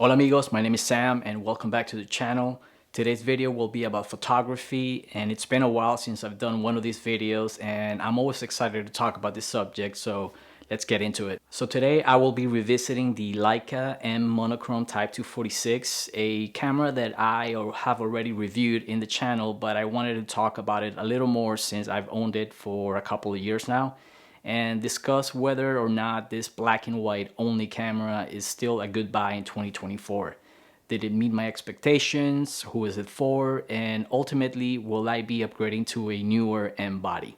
Hola amigos, my name is Sam and welcome back to the channel. Today's video will be about photography, and it's been a while since I've done one of these videos and I'm always excited to talk about this subject, so let's get into it. So today I will be revisiting the Leica M Monochrom Type 246, a camera that I have already reviewed in the channel, but I wanted to talk about it a little more since I've owned it for a couple of years now, and discuss whether or not this black and white only camera is still a good buy in 2024. Did it meet my expectations? Who is it for? And ultimately, will I be upgrading to a newer M body?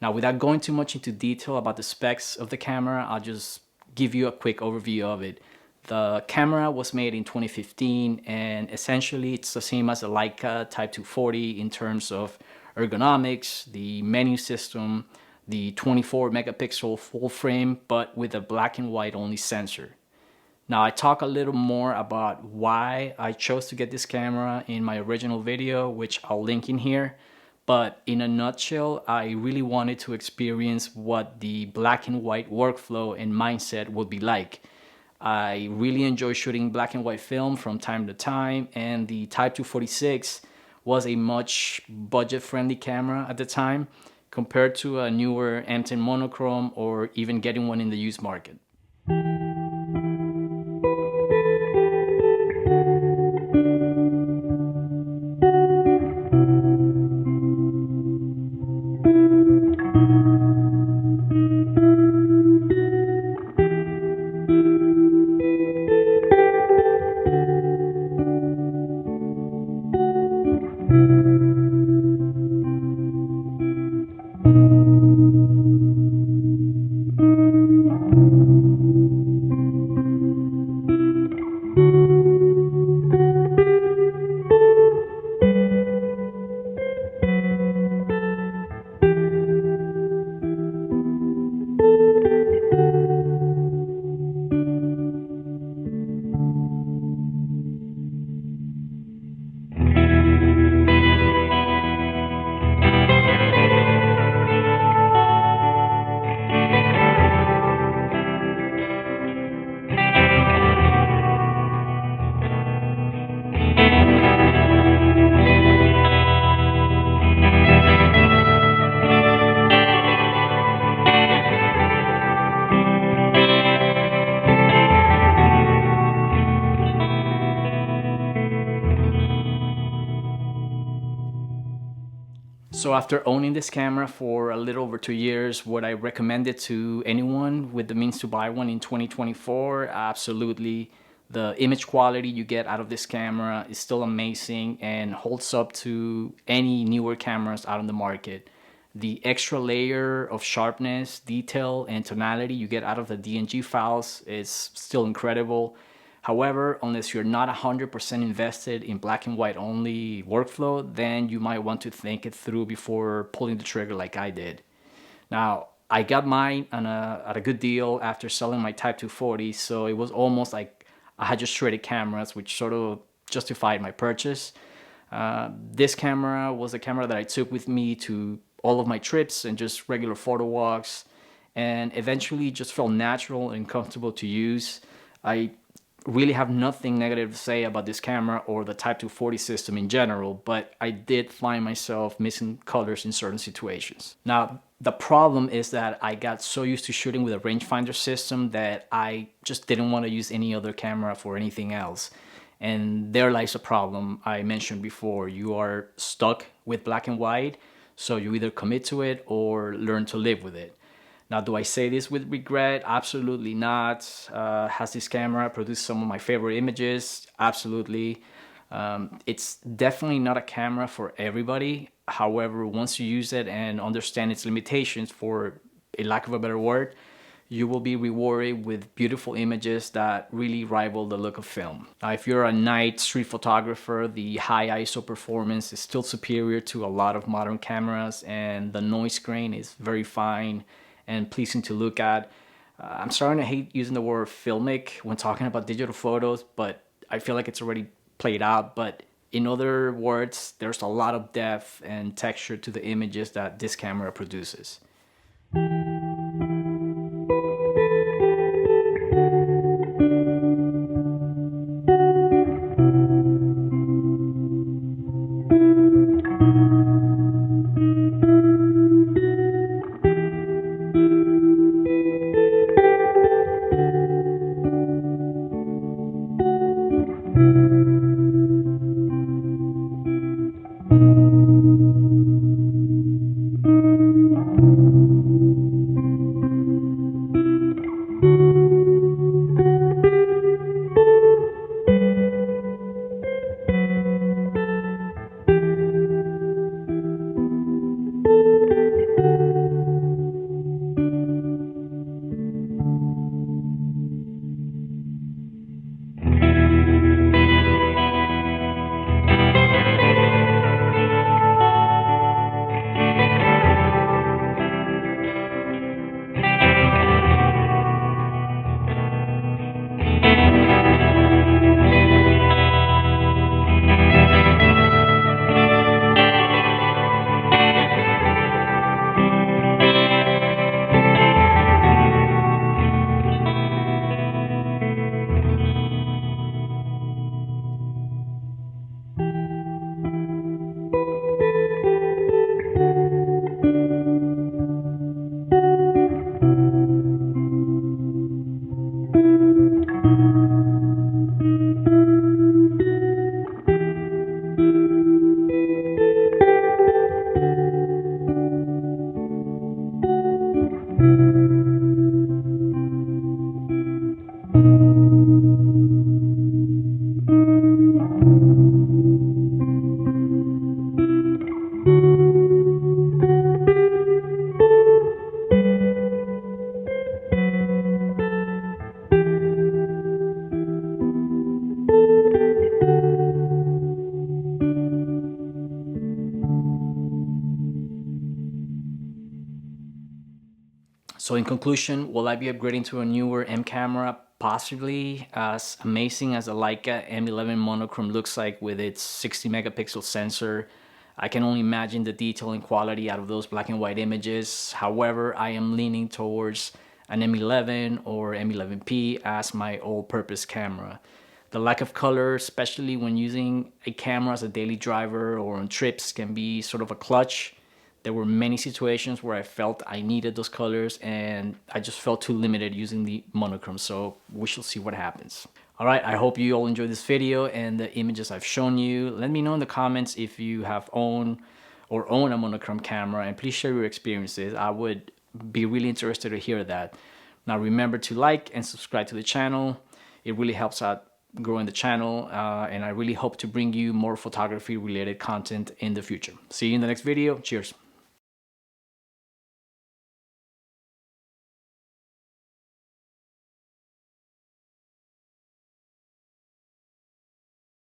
Now, without going too much into detail about the specs of the camera, I'll just give you a quick overview of it. The camera was made in 2015, and essentially it's the same as a Leica Type 240 in terms of ergonomics, the menu system, the 24 megapixel full frame, but with a black and white only sensor. Now, I talk a little more about why I chose to get this camera in my original video, which I'll link in here. But in a nutshell, I really wanted to experience what the black and white workflow and mindset would be like. I really enjoy shooting black and white film from time to time, and the Type 246 was a much budget-friendly camera at the time compared to a newer M10 monochrome or even getting one in the used market. So after owning this camera for a little over 2 years, would I recommend it to anyone with the means to buy one in 2024? Absolutely. The image quality you get out of this camera is still amazing and holds up to any newer cameras out on the market. The extra layer of sharpness, detail, and tonality you get out of the DNG files is still incredible. However, unless you're not 100% invested in black and white only workflow, then you might want to think it through before pulling the trigger like I did. Now, I got mine at a good deal after selling my Type 240, so it was almost like I had just traded cameras, which sort of justified my purchase. This camera was a camera that I took with me to all of my trips and just regular photo walks, and eventually just felt natural and comfortable to use. I really have nothing negative to say about this camera or the Type 240 system in general, but I did find myself missing colors in certain situations. Now, the problem is that I got so used to shooting with a rangefinder system that I just didn't want to use any other camera for anything else. And there lies a problem I mentioned before. You are stuck with black and white, so you either commit to it or learn to live with it. Now, do I say this with regret? Absolutely not. Has this camera produced some of my favorite images? Absolutely. It's definitely not a camera for everybody. However, once you use it and understand its limitations, for a lack of a better word, you will be rewarded with beautiful images that really rival the look of film. Now, if you're a night street photographer, the high ISO performance is still superior to a lot of modern cameras, and the noise grain is very fine and pleasing to look at. I'm starting to hate using the word filmic when talking about digital photos, but I feel like it's already played out. But in other words, there's a lot of depth and texture to the images that this camera produces. So in conclusion, will I be upgrading to a newer M camera? Possibly. As amazing as the Leica M11 monochrome looks like with its 60 megapixel sensor, I can only imagine the detail and quality out of those black and white images. However, I am leaning towards an M11 or M11P as my all-purpose camera. The lack of color, especially when using a camera as a daily driver or on trips, can be sort of a clutch. There were many situations where I felt I needed those colors and I just felt too limited using the monochrome, so we shall see what happens. All right, I hope you all enjoyed this video and the images I've shown you. Let me know in the comments if you have own a monochrome camera, and please share your experiences. I would be really interested to hear that. Now remember to like and subscribe to the channel. It really helps out growing the channel, and I really hope to bring you more photography related content in the future. See you in the next video. Cheers.